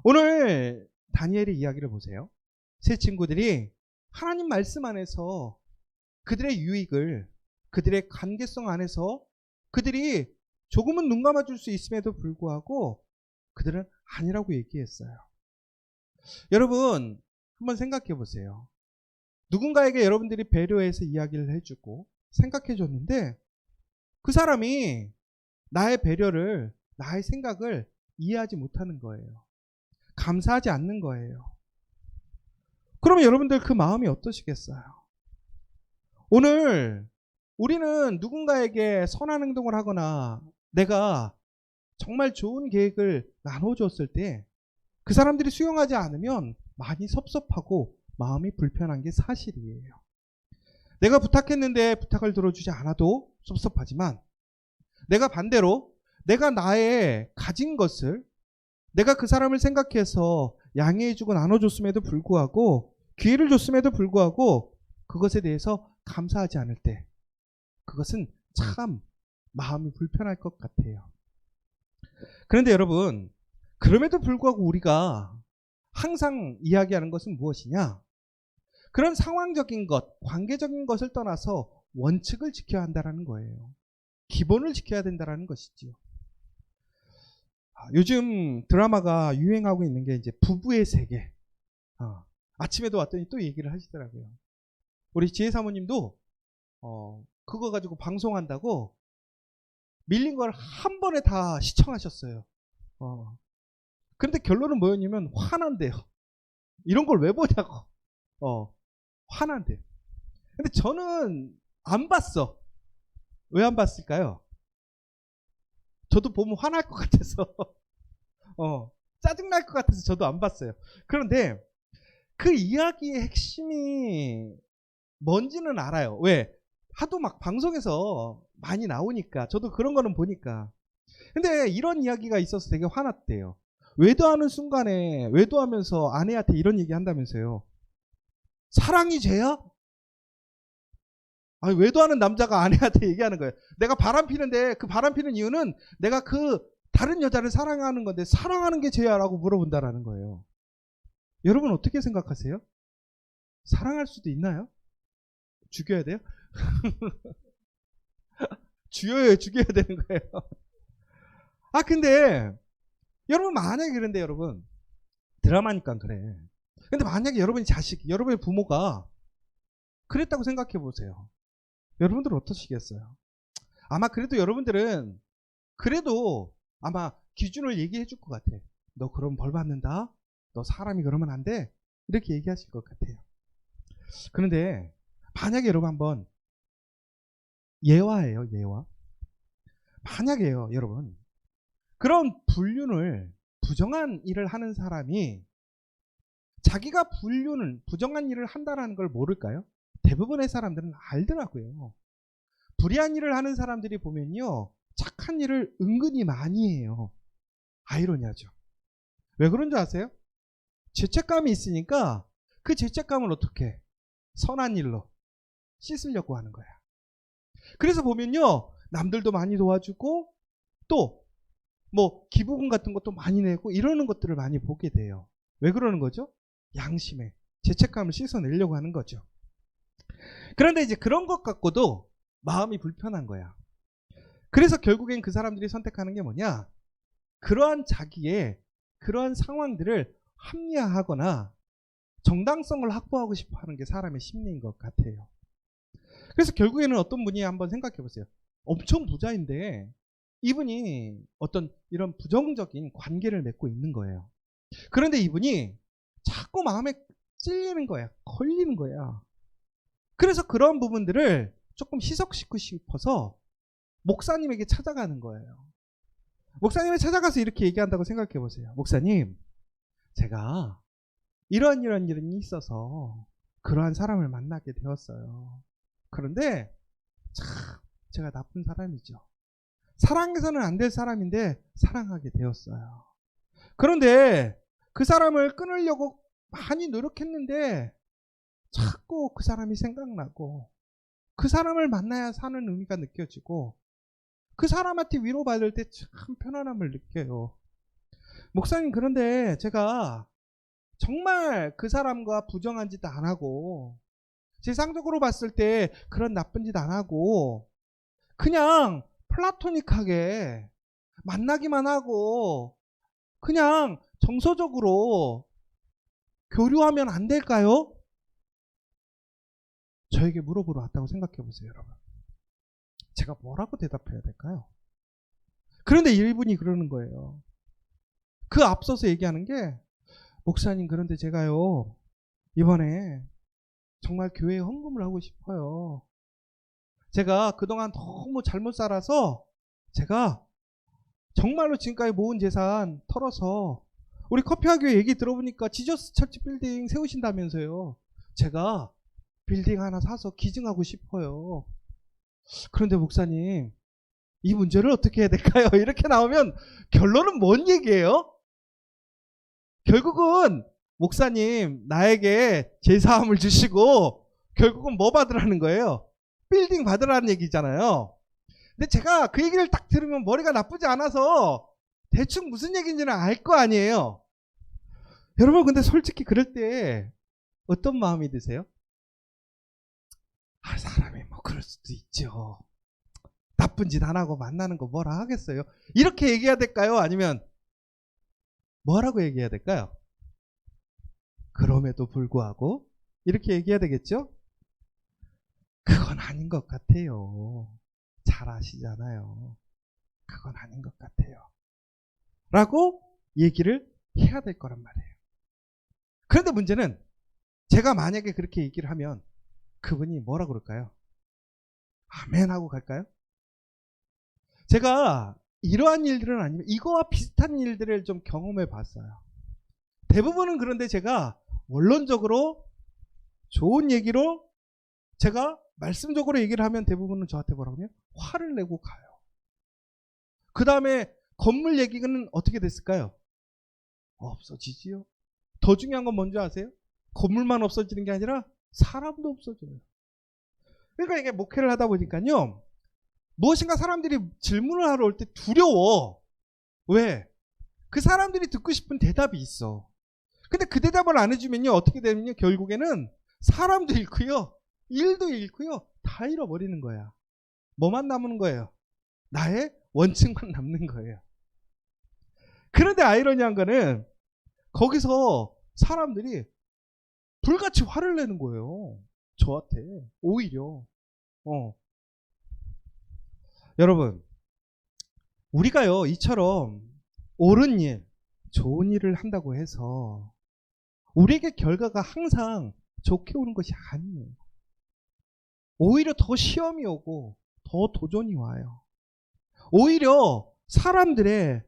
오늘 다니엘의 이야기를 보세요. 세 친구들이 하나님 말씀 안에서 그들의 유익을, 그들의 관계성 안에서 그들이 조금은 눈 감아줄 수 있음에도 불구하고 그들은 아니라고 얘기했어요. 여러분 한번 생각해 보세요. 누군가에게 여러분들이 배려해서 이야기를 해주고 생각해 줬는데 그 사람이 나의 배려를, 나의 생각을 이해하지 못하는 거예요. 감사하지 않는 거예요. 그러면 여러분들 그 마음이 어떠시겠어요? 오늘 우리는 누군가에게 선한 행동을 하거나 내가 정말 좋은 계획을 나눠줬을 때 그 사람들이 수용하지 않으면 많이 섭섭하고 마음이 불편한 게 사실이에요. 내가 부탁했는데 부탁을 들어주지 않아도 섭섭하지만 내가 반대로 내가 나의 가진 것을 내가 그 사람을 생각해서 양해해주고 나눠줬음에도 불구하고 기회를 줬음에도 불구하고 그것에 대해서 감사하지 않을 때 그것은 참 마음이 불편할 것 같아요. 그런데 여러분, 그럼에도 불구하고 우리가 항상 이야기하는 것은 무엇이냐? 그런 상황적인 것, 관계적인 것을 떠나서 원칙을 지켜야 한다는 거예요. 기본을 지켜야 된다는 것이지요. 요즘 드라마가 유행하고 있는 게 이제 부부의 세계. 아침에도 왔더니 또 얘기를 하시더라고요. 우리 지혜 사모님도 그거 가지고 방송한다고 밀린 걸 한 번에 다 시청하셨어요. 근데 결론은 뭐였냐면 화난대요. 이런 걸 왜 보냐고. 화난대요. 근데 저는 안 봤어. 왜 안 봤을까요? 저도 보면 화날 것 같아서 짜증날 것 같아서 저도 안 봤어요. 그런데 그 이야기의 핵심이 뭔지는 알아요. 왜? 하도 막 방송에서 많이 나오니까 저도 그런 거는 보니까. 근데 이런 이야기가 있어서 되게 화났대요. 외도하는 순간에 외도하면서 아내한테 이런 얘기 한다면서요. 사랑이 죄야? 아니, 외도하는 남자가 아내한테 얘기하는 거예요. 내가 바람 피는데 그 바람 피는 이유는 내가 그 다른 여자를 사랑하는 건데 사랑하는 게 죄야라고 물어본다라는 거예요. 여러분 어떻게 생각하세요? 사랑할 수도 있나요? 죽여야 돼요? 죽여야 되는 거예요. 근데 여러분 만약에 그런데 여러분 드라마니까 그래. 근데 만약에 여러분이 여러분의 부모가 그랬다고 생각해 보세요. 여러분들은 어떠시겠어요? 아마 그래도 여러분들은 그래도 아마 기준을 얘기해 줄 것 같아. 너 그럼 벌 받는다? 너 사람이 그러면 안 돼? 이렇게 얘기하실 것 같아요. 그런데 만약에 여러분 한번 예화예요, 예화. 만약에요, 여러분. 그런 부정한 일을 하는 사람이 자기가 부정한 일을 한다는 걸 모를까요? 대부분의 사람들은 알더라고요. 불의한 일을 하는 사람들이 보면요. 착한 일을 은근히 많이 해요. 아이러니하죠. 왜 그런 줄 아세요? 죄책감이 있으니까 그 죄책감을 어떻게 선한 일로 씻으려고 하는 거야. 그래서 보면요. 남들도 많이 도와주고 또 뭐 기부금 같은 것도 많이 내고 이러는 것들을 많이 보게 돼요. 왜 그러는 거죠? 양심에 죄책감을 씻어내려고 하는 거죠. 그런데 이제 그런 것 갖고도 마음이 불편한 거야. 그래서 결국엔 그 사람들이 선택하는 게 뭐냐? 그러한 자기의 그러한 상황들을 합리화하거나 정당성을 확보하고 싶어 하는 게 사람의 심리인 것 같아요. 그래서 결국에는 어떤 분이 한번 생각해 보세요. 엄청 부자인데 이분이 어떤 이런 부정적인 관계를 맺고 있는 거예요. 그런데 이분이 자꾸 마음에 찔리는 거야. 걸리는 거야. 그래서 그런 부분들을 조금 희석시키고 싶어서 목사님에게 찾아가는 거예요. 목사님에 찾아가서 이렇게 얘기한다고 생각해 보세요. 목사님, 제가 이런 일이 있어서 그러한 사람을 만나게 되었어요. 그런데 참 제가 나쁜 사람이죠. 사랑해서는 안 될 사람인데 사랑하게 되었어요. 그런데 그 사람을 끊으려고 많이 노력했는데 자꾸 그 사람이 생각나고 그 사람을 만나야 사는 의미가 느껴지고 그 사람한테 위로받을 때 참 편안함을 느껴요. 목사님, 그런데 제가 정말 그 사람과 부정한 짓 안 하고, 세상적으로 봤을 때 그런 나쁜 짓 안 하고, 그냥 플라토닉하게 만나기만 하고, 그냥 정서적으로 교류하면 안 될까요? 저에게 물어보러 왔다고 생각해 보세요, 여러분. 제가 뭐라고 대답해야 될까요? 그런데 이분이 그러는 거예요. 그 앞서서 얘기하는 게, 목사님, 그런데 제가요, 이번에 정말 교회에 헌금을 하고 싶어요. 제가 그동안 너무 잘못 살아서 제가 정말로 지금까지 모은 재산 털어서, 우리 커피학교 얘기 들어보니까 지저스 처치 빌딩 세우신다면서요. 제가 빌딩 하나 사서 기증하고 싶어요. 그런데 목사님, 이 문제를 어떻게 해야 될까요? 이렇게 나오면 결론은 뭔 얘기예요? 결국은 목사님, 나에게 제사함을 주시고 결국은 뭐 받으라는 거예요? 빌딩 받으라는 얘기잖아요. 근데 제가 그 얘기를 딱 들으면 머리가 나쁘지 않아서 대충 무슨 얘기인지는 알 거 아니에요. 여러분, 근데 솔직히 그럴 때 어떤 마음이 드세요? 사람이 뭐 그럴 수도 있죠. 나쁜 짓 안 하고 만나는 거 뭐라 하겠어요? 이렇게 얘기해야 될까요? 아니면 뭐라고 얘기해야 될까요? 그럼에도 불구하고 이렇게 얘기해야 되겠죠? 그건 아닌 것 같아요. 잘 아시잖아요. 그건 아닌 것 같아요. 라고 얘기를 해야 될 거란 말이에요. 그런데 문제는 제가 만약에 그렇게 얘기를 하면 그분이 뭐라 그럴까요? 아멘 하고 갈까요? 제가 이러한 일들은 아니면 이거와 비슷한 일들을 좀 경험해 봤어요. 대부분은 그런데 제가 원론적으로 좋은 얘기로 제가 말씀적으로 얘기를 하면 대부분은 저한테 뭐라고 해요? 화를 내고 가요. 그 다음에 건물 얘기는 어떻게 됐을까요? 없어지지요. 더 중요한 건 뭔지 아세요? 건물만 없어지는 게 아니라 사람도 없어져요. 그러니까 이게 목회를 하다 보니까요, 무엇인가 사람들이 질문을 하러 올 때 두려워. 왜? 그 사람들이 듣고 싶은 대답이 있어. 근데 그 대답을 안 해주면요, 어떻게 되면요, 결국에는 사람도 잃고요, 일도 잃고요, 다 잃어버리는 거야. 뭐만 남는 거예요? 나의 원칙만 남는 거예요. 그런데 아이러니한 거는 거기서 사람들이 불같이 화를 내는 거예요. 저한테. 오히려. 여러분, 우리가요, 이처럼 옳은 일, 좋은 일을 한다고 해서 우리에게 결과가 항상 좋게 오는 것이 아니에요. 오히려 더 시험이 오고 더 도전이 와요. 오히려 사람들의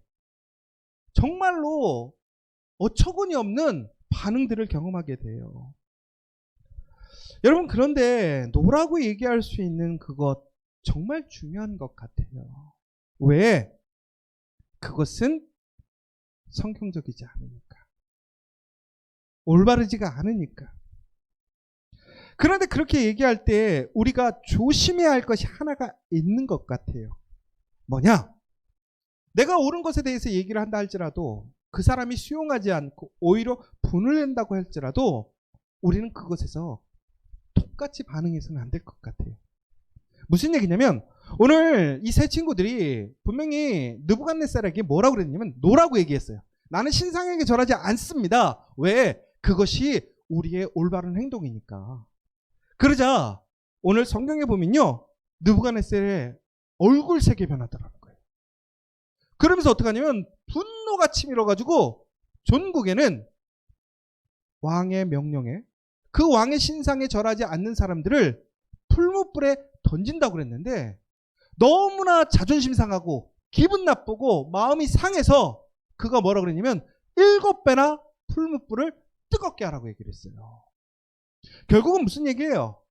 정말로 어처구니 없는 반응들을 경험하게 돼요. 여러분, 그런데 노라고 얘기할 수 있는 그것 정말 중요한 것 같아요. 왜? 그것은 성경적이지 않으니까. 올바르지가 않으니까. 그런데 그렇게 얘기할 때 우리가 조심해야 할 것이 하나가 있는 것 같아요. 뭐냐? 내가 옳은 것에 대해서 얘기를 한다 할지라도 그 사람이 수용하지 않고 오히려 분을 낸다고 할지라도 우리는 그것에서 똑같이 반응해서는 안 될 것 같아요. 무슨 얘기냐면, 오늘 이 세 친구들이 분명히 느부갓네살에게 뭐라고 그랬냐면 노라고 얘기했어요. 나는 신상에게 절하지 않습니다. 왜? 그것이 우리의 올바른 행동이니까. 그러자 오늘 성경에 보면요, 느부갓네살의 얼굴색이 변하더라는 거예요. 그러면서 어떡하냐면 분노가 치밀어가지고 전국에는 왕의 명령에 그 왕의 신상에 절하지 않는 사람들을 풀무불에 던진다고 그랬는데, 너무나 자존심 상하고 기분 나쁘고 마음이 상해서 그가 뭐라고 그랬냐면 7배나 풀무불을 뜨겁게 하라고 얘기를 했어요. 결국은 무슨 얘기예요?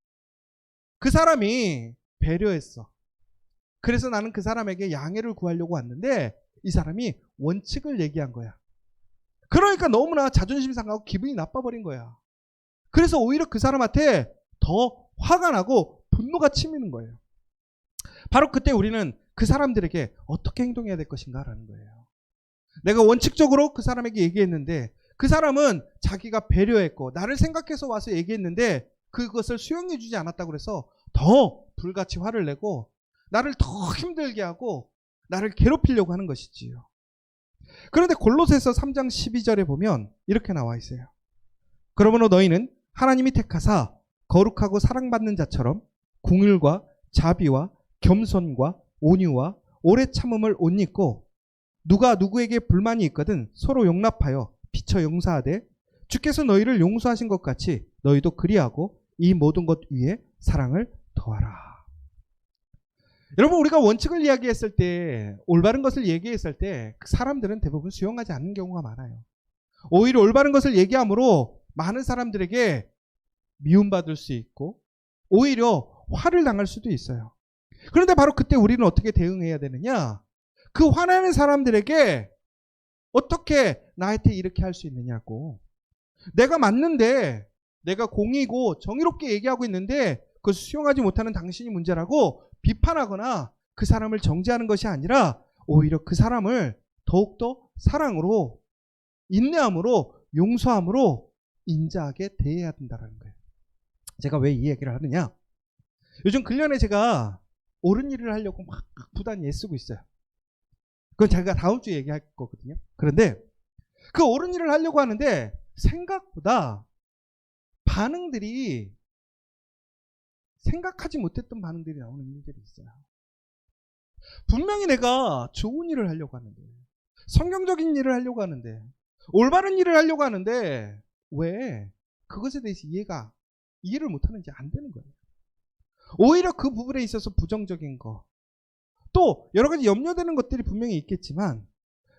그 사람이 배려했어. 그래서 나는 그 사람에게 양해를 구하려고 왔는데 이 사람이 원칙을 얘기한 거야. 그러니까 너무나 자존심 상하고 기분이 나빠버린 거야. 그래서 오히려 그 사람한테 더 화가 나고 분노가 치미는 거예요. 바로 그때 우리는 그 사람들에게 어떻게 행동해야 될 것인가 라는 거예요. 내가 원칙적으로 그 사람에게 얘기했는데 그 사람은 자기가 배려했고 나를 생각해서 와서 얘기했는데 그것을 수용해 주지 않았다고 그래서 더 불같이 화를 내고 나를 더 힘들게 하고 나를 괴롭히려고 하는 것이지요. 그런데 골로새서 3장 12절에 보면 이렇게 나와 있어요. 그러므로 너희는 하나님이 택하사 거룩하고 사랑받는 자처럼 긍휼과 자비와 겸손과 온유와 오래 참음을 옷 입고 누가 누구에게 불만이 있거든 서로 용납하여 비춰 용서하되 주께서 너희를 용서하신 것 같이 너희도 그리하고 이 모든 것 위에 사랑을 더하라. 여러분, 우리가 원칙을 이야기했을 때, 올바른 것을 얘기했을 때 사람들은 대부분 수용하지 않는 경우가 많아요. 오히려 올바른 것을 얘기함으로 많은 사람들에게 미움받을 수 있고 오히려 화를 당할 수도 있어요. 그런데 바로 그때 우리는 어떻게 대응해야 되느냐? 그 화내는 사람들에게 어떻게 나한테 이렇게 할 수 있느냐고. 내가 맞는데, 내가 공의고 정의롭게 얘기하고 있는데 그것을 수용하지 못하는 당신이 문제라고 비판하거나 그 사람을 정죄하는 것이 아니라 오히려 그 사람을 더욱더 사랑으로, 인내함으로, 용서함으로 인자하게 대해야 된다는 거예요. 제가 왜 이 얘기를 하느냐? 요즘 근련에 제가 옳은 일을 하려고 막 부단히 애쓰고 있어요. 그건 제가 다음 주에 얘기할 거거든요. 그런데 그 옳은 일을 하려고 하는데 생각보다 반응들이, 생각하지 못했던 반응들이 나오는 일들이 있어요. 분명히 내가 좋은 일을 하려고 하는데, 성경적인 일을 하려고 하는데, 올바른 일을 하려고 하는데 왜 그것에 대해서 이해를 못하는지 안 되는 거예요. 오히려 그 부분에 있어서 부정적인 거, 또 여러 가지 염려되는 것들이 분명히 있겠지만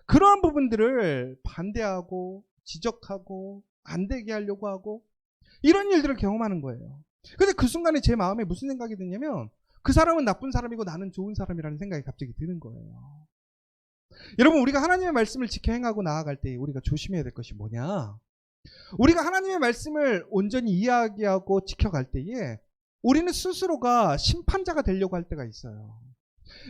그러한 부분들을 반대하고 지적하고 안 되게 하려고 하고 이런 일들을 경험하는 거예요. 근데 그 순간에 제 마음에 무슨 생각이 드냐면 그 사람은 나쁜 사람이고 나는 좋은 사람이라는 생각이 갑자기 드는 거예요. 여러분, 우리가 하나님의 말씀을 지켜 행하고 나아갈 때 우리가 조심해야 될 것이 뭐냐? 우리가 하나님의 말씀을 온전히 이야기하고 지켜갈 때에 우리는 스스로가 심판자가 되려고 할 때가 있어요.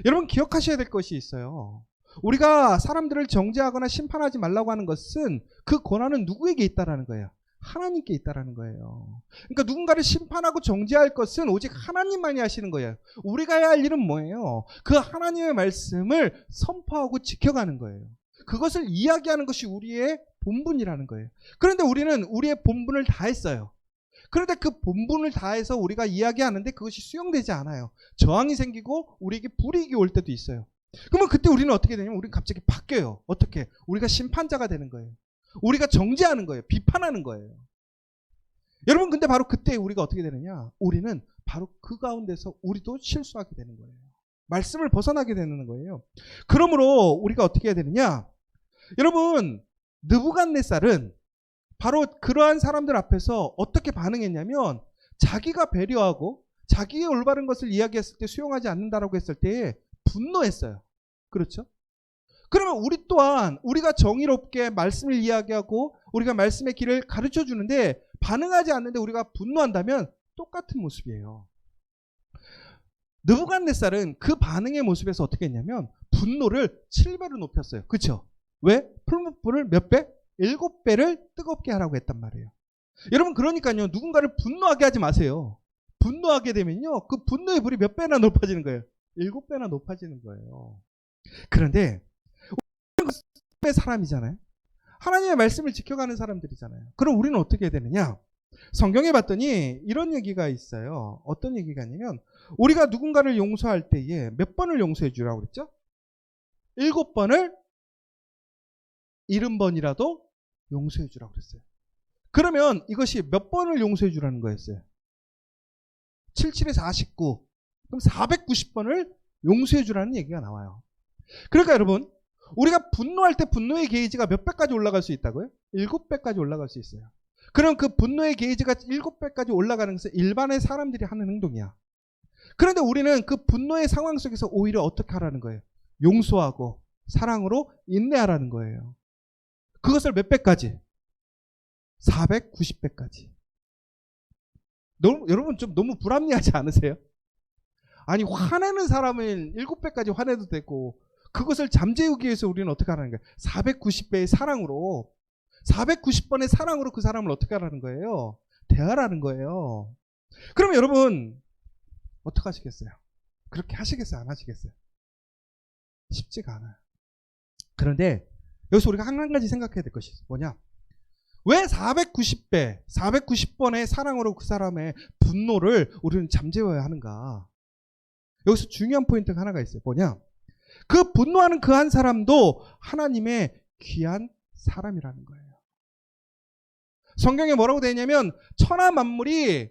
여러분, 기억하셔야 될 것이 있어요. 우리가 사람들을 정죄하거나 심판하지 말라고 하는 것은 그 권한은 누구에게 있다라는 거예요? 하나님께 있다라는 거예요. 그러니까 누군가를 심판하고 정죄할 것은 오직 하나님만이 하시는 거예요. 우리가 해야 할 일은 뭐예요? 그 하나님의 말씀을 선포하고 지켜가는 거예요. 그것을 이야기하는 것이 우리의 본분이라는 거예요. 그런데 우리는 우리의 본분을 다했어요. 그런데 그 본분을 다해서 우리가 이야기하는데 그것이 수용되지 않아요. 저항이 생기고 우리에게 불이익이 올 때도 있어요. 그러면 그때 우리는 어떻게 되냐면 우리는 갑자기 바뀌어요. 어떻게? 우리가 심판자가 되는 거예요. 우리가 정죄하는 거예요. 비판하는 거예요. 여러분, 근데 바로 그때 우리가 어떻게 되느냐? 우리는 바로 그 가운데서 우리도 실수하게 되는 거예요. 말씀을 벗어나게 되는 거예요. 그러므로 우리가 어떻게 해야 되느냐? 여러분, 느부갓네살은 바로 그러한 사람들 앞에서 어떻게 반응했냐면 자기가 배려하고 자기의 올바른 것을 이야기했을 때 수용하지 않는다라고 했을 때 분노했어요. 그렇죠? 그러면 우리 또한 우리가 정의롭게 말씀을 이야기하고 우리가 말씀의 길을 가르쳐 주는데 반응하지 않는데 우리가 분노한다면 똑같은 모습이에요. 느부갓네살은 그 반응의 모습에서 어떻게 했냐면 분노를 7배로 높였어요. 그렇죠? 왜? 풀무불을 몇 배? 7배를 뜨겁게 하라고 했단 말이에요. 여러분, 그러니까요, 누군가를 분노하게 하지 마세요. 분노하게 되면요, 그 분노의 불이 몇 배나 높아지는 거예요? 7배나 높아지는 거예요. 그런데 우리는 사람이잖아요. 하나님의 말씀을 지켜가는 사람들이잖아요. 그럼 우리는 어떻게 해야 되느냐? 성경에 봤더니 이런 얘기가 있어요. 어떤 얘기가 있냐면 우리가 누군가를 용서할 때에 몇 번을 용서해 주라고 그랬죠? 7번을 70번이라도 용서해 주라고 그랬어요. 그러면 이것이 몇 번을 용서해 주라는 거였어요? 77에 49. 그럼 490번을 용서해 주라는 얘기가 나와요. 그러니까 여러분, 우리가 분노할 때 분노의 게이지가 몇 배까지 올라갈 수 있다고요? 7배까지 올라갈 수 있어요. 그럼 그 분노의 게이지가 7배까지 올라가는 것은 일반의 사람들이 하는 행동이야. 그런데 우리는 그 분노의 상황 속에서 오히려 어떻게 하라는 거예요? 용서하고 사랑으로 인내하라는 거예요. 그것을 몇 배까지? 490배까지. 여러분 좀 너무 불합리하지 않으세요? 아니, 화내는 사람은 7배까지 화내도 되고 그것을 잠재우기 위해서 우리는 어떻게 하라는 거예요? 490배의 사랑으로 490번의 사랑으로 그 사람을 어떻게 하라는 거예요? 대하라는 거예요. 그러면 여러분 어떻게 하시겠어요? 그렇게 하시겠어요? 안 하시겠어요? 쉽지가 않아요. 그런데 여기서 우리가 한 가지 생각해야 될 것이 뭐냐? 왜 490배, 490번의 사랑으로 그 사람의 분노를 우리는 잠재워야 하는가? 여기서 중요한 포인트가 하나가 있어요. 뭐냐? 그 분노하는 그 한 사람도 하나님의 귀한 사람이라는 거예요. 성경에 뭐라고 되어 있냐면 천하 만물이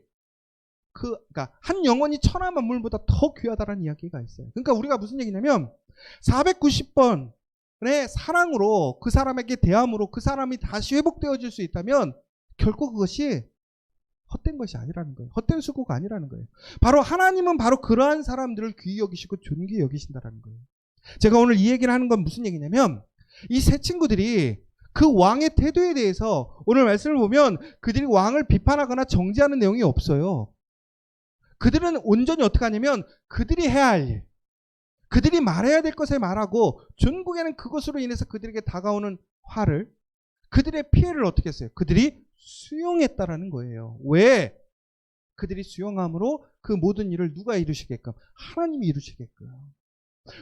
그러니까 한 영혼이 천하 만물보다 더 귀하다라는 이야기가 있어요. 그러니까 우리가 무슨 얘기냐면 490번의 사랑으로 그 사람에게 대함으로 그 사람이 다시 회복되어질 수 있다면 결코 그것이 헛된 것이 아니라는 거예요. 헛된 수고가 아니라는 거예요. 바로 하나님은 바로 그러한 사람들을 귀히 여기시고 존귀히 여기신다라는 거예요. 제가 오늘 이 얘기를 하는 건 무슨 얘기냐면 이 세 친구들이 그 왕의 태도에 대해서 오늘 말씀을 보면 그들이 왕을 비판하거나 정죄하는 내용이 없어요. 그들은 온전히 어떻게 하냐면 그들이 해야 할 일, 그들이 말해야 될 것을 말하고 전국에는 그것으로 인해서 그들에게 다가오는 화를, 그들의 피해를 어떻게 했어요? 그들이 수용했다라는 거예요. 왜? 그들이 수용함으로 그 모든 일을 누가 이루시게끔? 하나님이 이루시게끔.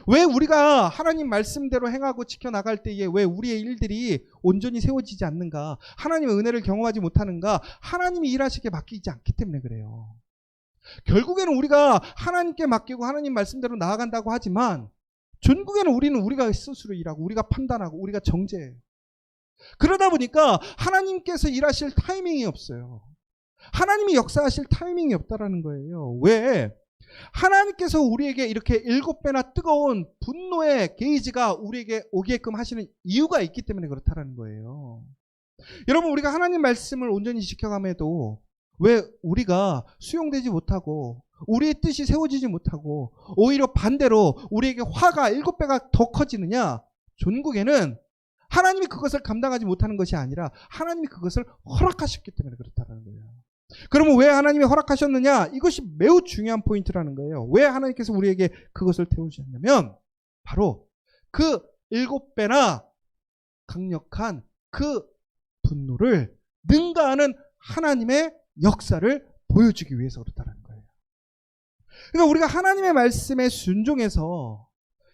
왜 우리가 하나님 말씀대로 행하고 지켜나갈 때에 왜 우리의 일들이 온전히 세워지지 않는가? 하나님의 은혜를 경험하지 못하는가? 하나님이 일하시게 맡기지 않기 때문에 그래요. 결국에는 우리가 하나님께 맡기고 하나님 말씀대로 나아간다고 하지만 전국에는 우리가 스스로 일하고 우리가 판단하고 우리가 정죄해요. 그러다 보니까 하나님께서 일하실 타이밍이 없어요. 하나님이 역사하실 타이밍이 없다라는 거예요. 왜? 하나님께서 우리에게 이렇게 7배나 뜨거운 분노의 게이지가 우리에게 오게끔 하시는 이유가 있기 때문에 그렇다라는 거예요. 여러분, 우리가 하나님 말씀을 온전히 지켜감에도 왜 우리가 수용되지 못하고 우리의 뜻이 세워지지 못하고 오히려 반대로 우리에게 화가 7배가 더 커지느냐? 전국에는 하나님이 그것을 감당하지 못하는 것이 아니라 하나님이 그것을 허락하셨기 때문에 그렇다는 거예요. 그러면 왜 하나님이 허락하셨느냐? 이것이 매우 중요한 포인트라는 거예요. 왜 하나님께서 우리에게 그것을 태우셨냐면 바로 그 7배나 강력한 그 분노를 능가하는 하나님의 역사를 보여주기 위해서 그렇다는 거예요. 그러니까 우리가 하나님의 말씀에 순종해서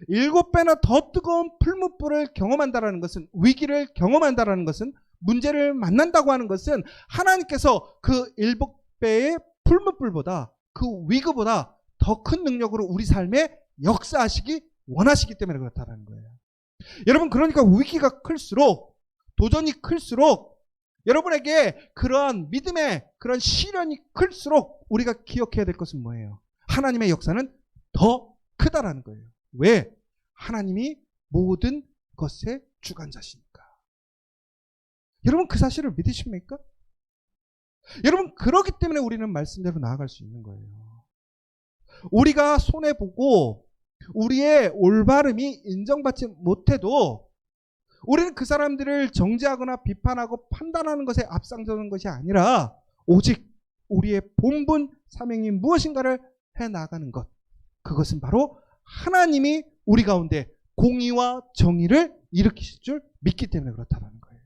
7배나 더 뜨거운 풀무불을 경험한다라는 것은, 위기를 경험한다라는 것은, 문제를 만난다고 하는 것은 하나님께서 그 7배의 풀무불보다 그 위기보다 더 큰 능력으로 우리 삶에 역사하시기 원하시기 때문에 그렇다는 거예요. 여러분, 그러니까 위기가 클수록, 도전이 클수록 여러분에게 그러한 믿음의 그런 시련이 클수록 우리가 기억해야 될 것은 뭐예요? 하나님의 역사는 더 크다라는 거예요. 왜? 하나님이 모든 것의 주관자시니까. 여러분, 그 사실을 믿으십니까? 여러분, 그렇기 때문에 우리는 말씀대로 나아갈 수 있는 거예요. 우리가 손해보고 우리의 올바름이 인정받지 못해도 우리는 그 사람들을 정죄하거나 비판하고 판단하는 것에 앞장서는 것이 아니라 오직 우리의 본분 사명이 무엇인가를 해나가는 것, 그것은 바로 하나님이 우리 가운데 공의와 정의를 일으키실 줄 믿기 때문에 그렇다는 거예요.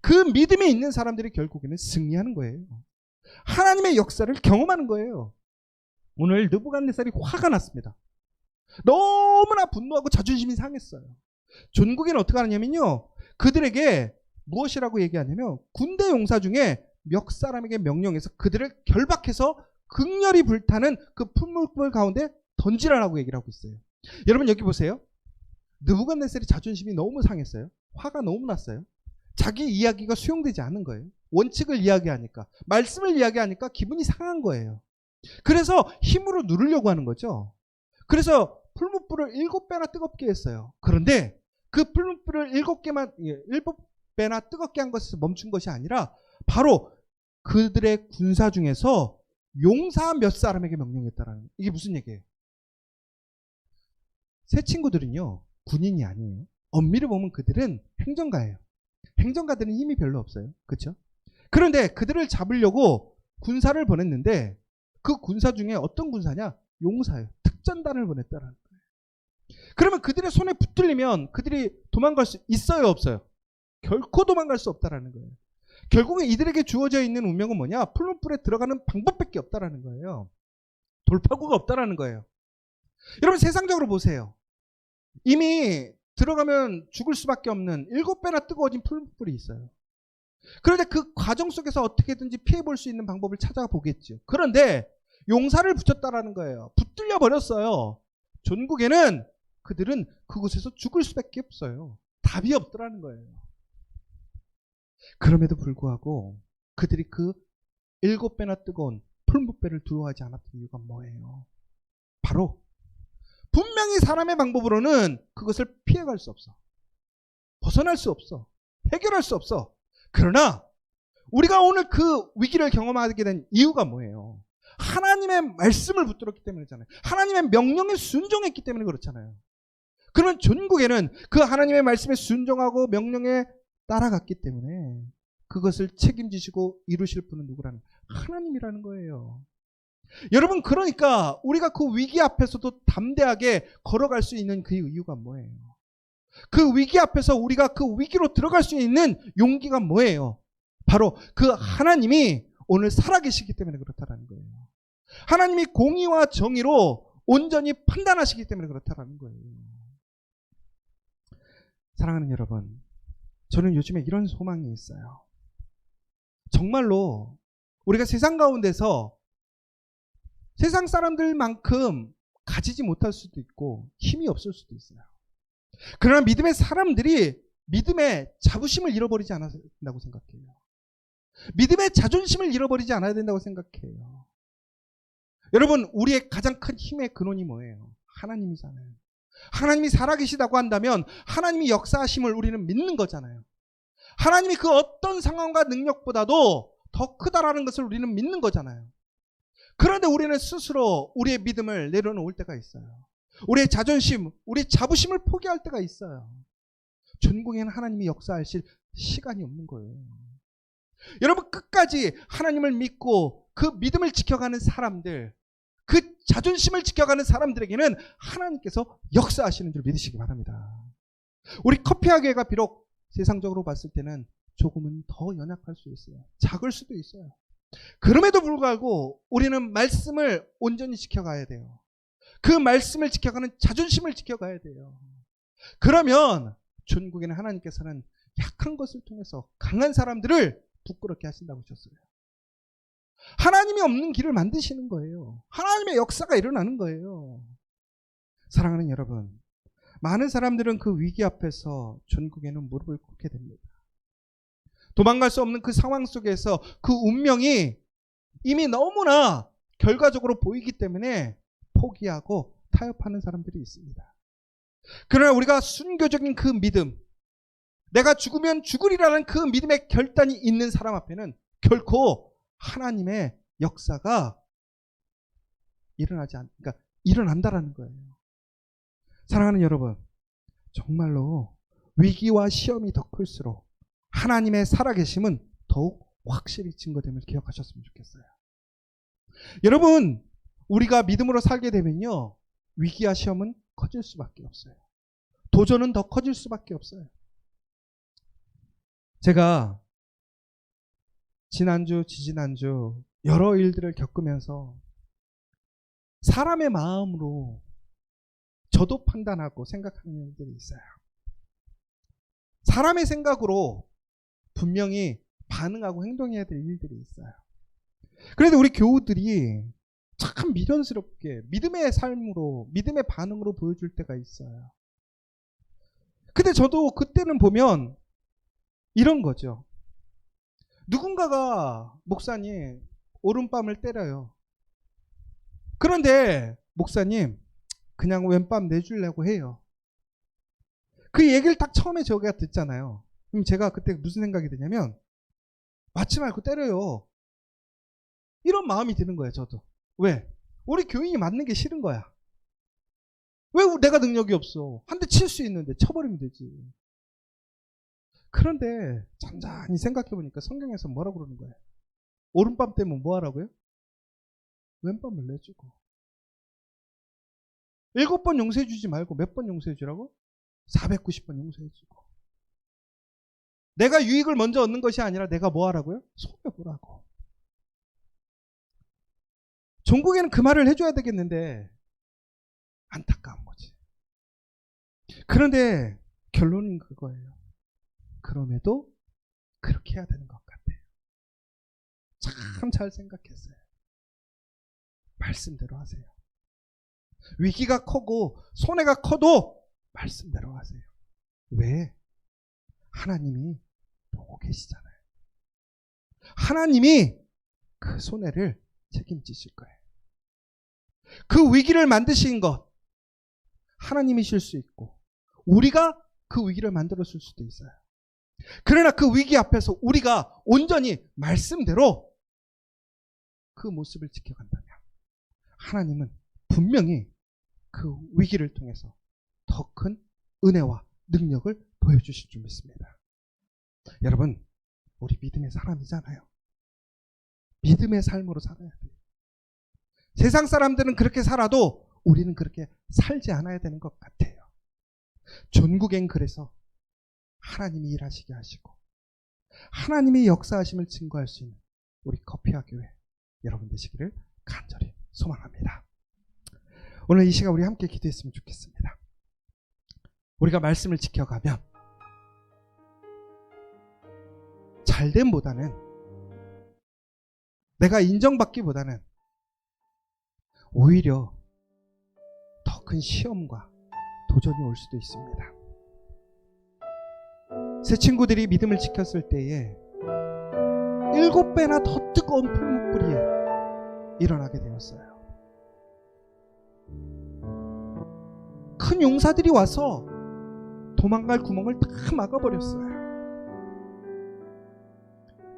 그 믿음이 있는 사람들이 결국에는 승리하는 거예요. 하나님의 역사를 경험하는 거예요. 오늘 느부갓네살이 화가 났습니다. 너무나 분노하고 자존심이 상했어요. 전국에는 어떻게 하느냐면요, 그들에게 무엇이라고 얘기하냐면 군대 용사 중에 몇 사람에게 명령해서 그들을 결박해서 극렬히 불타는 그 풀무불 가운데 던지라라고 얘기를 하고 있어요. 여러분, 여기 보세요. 느부갓네살이 자존심이 너무 상했어요. 화가 너무 났어요. 자기 이야기가 수용되지 않은 거예요. 원칙을 이야기하니까, 말씀을 이야기하니까 기분이 상한 거예요. 그래서 힘으로 누르려고 하는 거죠. 그래서 풀무불을 7배나 뜨겁게 했어요. 그런데 그 풀무불을 7배나 뜨겁게 한 것에서 멈춘 것이 아니라 바로 그들의 군사 중에서 용사 몇 사람에게 명령했다라는, 이게 무슨 얘기예요? 세 친구들은요, 군인이 아니에요. 엄밀히 보면 그들은 행정가예요. 행정가들은 힘이 별로 없어요. 그렇죠? 그런데 그들을 잡으려고 군사를 보냈는데 그 군사 중에 어떤 군사냐? 용사예요. 특전단을 보냈다라는 거예요. 그러면 그들의 손에 붙들리면 그들이 도망갈 수 있어요, 없어요? 결코 도망갈 수 없다라는 거예요. 결국에 이들에게 주어져 있는 운명은 뭐냐? 푸른 불에 들어가는 방법밖에 없다라는 거예요. 돌파구가 없다라는 거예요. 여러분 세상적으로 보세요. 이미 들어가면 죽을 수밖에 없는 7배나 뜨거워진 푸른 불이 있어요. 그런데 그 과정 속에서 어떻게든지 피해볼 수 있는 방법을 찾아보겠죠. 그런데 용사를 붙였다라는 거예요. 붙들려 버렸어요. 전국에는 그들은 그곳에서 죽을 수밖에 없어요. 답이 없더라는 거예요. 그럼에도 불구하고 그들이 그 7배나 뜨거운 풀무배를 두려워하지 않았던 이유가 뭐예요? 바로 분명히 사람의 방법으로는 그것을 피해갈 수 없어. 벗어날 수 없어. 해결할 수 없어. 그러나 우리가 오늘 그 위기를 경험하게 된 이유가 뭐예요? 하나님의 말씀을 붙들었기 때문이잖아요. 하나님의 명령에 순종했기 때문에 그렇잖아요. 그런 전국에는 그 하나님의 말씀에 순종하고 명령에 따라갔기 때문에 그것을 책임지시고 이루실 분은 누구라는 하나님이라는 거예요. 여러분 그러니까 우리가 그 위기 앞에서도 담대하게 걸어갈 수 있는 그 이유가 뭐예요? 그 위기 앞에서 우리가 그 위기로 들어갈 수 있는 용기가 뭐예요? 바로 그 하나님이 오늘 살아계시기 때문에 그렇다는 거예요. 하나님이 공의와 정의로 온전히 판단하시기 때문에 그렇다는 거예요. 사랑하는 여러분, 저는 요즘에 이런 소망이 있어요. 정말로 우리가 세상 가운데서 세상 사람들만큼 가지지 못할 수도 있고 힘이 없을 수도 있어요. 그러나 믿음의 사람들이 믿음의 자부심을 잃어버리지 않아야 된다고 생각해요. 믿음의 자존심을 잃어버리지 않아야 된다고 생각해요. 여러분 우리의 가장 큰 힘의 근원이 뭐예요? 하나님이잖아요. 하나님이 살아계시다고 한다면 하나님이 역사하심을 우리는 믿는 거잖아요. 하나님이 그 어떤 상황과 능력보다도 더 크다라는 것을 우리는 믿는 거잖아요. 그런데 우리는 스스로 우리의 믿음을 내려놓을 때가 있어요. 우리의 자존심, 우리의 자부심을 포기할 때가 있어요. 전국에는 하나님이 역사하실 시간이 없는 거예요. 여러분 끝까지 하나님을 믿고 그 믿음을 지켜가는 사람들, 그 자존심을 지켜가는 사람들에게는 하나님께서 역사하시는 줄 믿으시기 바랍니다. 우리 커피아교회가 비록 세상적으로 봤을 때는 조금은 더 연약할 수 있어요. 작을 수도 있어요. 그럼에도 불구하고 우리는 말씀을 온전히 지켜가야 돼요. 그 말씀을 지켜가는 자존심을 지켜가야 돼요. 그러면 전국에는 하나님께서는 약한 것을 통해서 강한 사람들을 부끄럽게 하신다고 하셨어요. 하나님이 없는 길을 만드시는 거예요. 하나님의 역사가 일어나는 거예요. 사랑하는 여러분, 많은 사람들은 그 위기 앞에서 전국에는 무릎을 꿇게 됩니다. 도망갈 수 없는 그 상황 속에서 그 운명이 이미 너무나 결과적으로 보이기 때문에 포기하고 타협하는 사람들이 있습니다. 그러나 우리가 순교적인 그 믿음, 내가 죽으면 죽으리라는 그 믿음의 결단이 있는 사람 앞에는 결코 하나님의 역사가 그러니까 일어난다라는 거예요. 사랑하는 여러분, 정말로 위기와 시험이 더 클수록 하나님의 살아계심은 더욱 확실히 증거됨을 기억하셨으면 좋겠어요. 여러분, 우리가 믿음으로 살게 되면요, 위기와 시험은 커질 수밖에 없어요. 도전은 더 커질 수밖에 없어요. 제가 지난주, 지지난주 여러 일들을 겪으면서 사람의 마음으로 저도 판단하고 생각하는 일들이 있어요. 사람의 생각으로 분명히 반응하고 행동해야 될 일들이 있어요. 그런데 우리 교우들이 참 미련스럽게 믿음의 삶으로, 믿음의 반응으로 보여줄 때가 있어요. 근데 저도 그때는 보면 이런 거죠. 누군가가 목사님 오른밤을 때려요. 그런데 목사님 그냥 왼밤 내주려고 해요. 그 얘기를 딱 처음에 저가 듣잖아요. 그럼 제가 그때 무슨 생각이 드냐면 맞지 말고 때려요. 이런 마음이 드는 거예요. 저도. 왜? 우리 교인이 맞는 게 싫은 거야. 왜 내가 능력이 없어? 한 대 칠 수 있는데 쳐버리면 되지. 그런데 잔잔히 생각해보니까 성경에서 뭐라고 그러는 거예요? 오른밤 때면 뭐 하라고요? 왼밤을 내주고. 7번 용서해 주지 말고 몇 번 용서해 주라고? 490번 용서해 주고. 내가 유익을 먼저 얻는 것이 아니라 내가 뭐 하라고요? 속여보라고. 종국에는 그 말을 해줘야 되겠는데 안타까운 거지. 그런데 결론은 그거예요. 그럼에도 그렇게 해야 되는 것 같아요. 참 잘 생각했어요. 말씀대로 하세요. 위기가 크고 손해가 커도 말씀대로 하세요. 왜? 하나님이 보고 계시잖아요. 하나님이 그 손해를 책임지실 거예요. 그 위기를 만드신 것 하나님이실 수 있고 우리가 그 위기를 만들었을 수도 있어요. 그러나 그 위기 앞에서 우리가 온전히 말씀대로 그 모습을 지켜간다면 하나님은 분명히 그 위기를 통해서 더 큰 은혜와 능력을 보여주실 줄 믿습니다. 여러분, 우리 믿음의 사람이잖아요. 믿음의 삶으로 살아야 돼요. 세상 사람들은 그렇게 살아도 우리는 그렇게 살지 않아야 되는 것 같아요. 전국엔 그래서 하나님이 일하시게 하시고 하나님이 역사하심을 증거할 수 있는 우리 커피와 교회 여러분 되시기를 간절히 소망합니다. 오늘 이 시간 우리 함께 기도했으면 좋겠습니다. 우리가 말씀을 지켜가면 잘됨보다는 내가 인정받기보다는 오히려 더 큰 시험과 도전이 올 수도 있습니다. 새 친구들이 믿음을 지켰을 때에 7배나 더 뜨거운 풀무불이 일어나게 되었어요. 큰 용사들이 와서 도망갈 구멍을 다 막아버렸어요.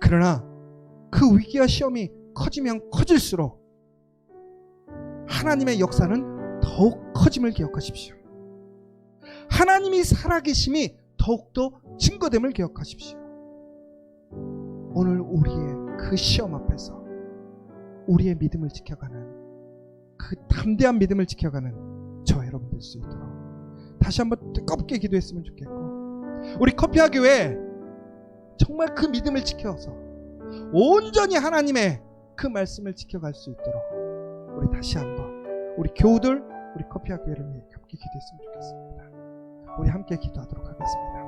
그러나 그 위기와 시험이 커지면 커질수록 하나님의 역사는 더욱 커짐을 기억하십시오. 하나님이 살아계심이 더욱더 증거됨을 기억하십시오. 오늘 우리의 그 시험 앞에서 우리의 믿음을 지켜가는 그 담대한 믿음을 지켜가는 저 여러분 될 수 있도록 다시 한번 뜨겁게 기도했으면 좋겠고 우리 커피와 교회 정말 그 믿음을 지켜서 온전히 하나님의 그 말씀을 지켜갈 수 있도록 우리 다시 한번 우리 교우들 우리 커피와 교회를 위해 함께 기도했으면 좋겠습니다. 우리 함께 기도하도록 하겠습니다.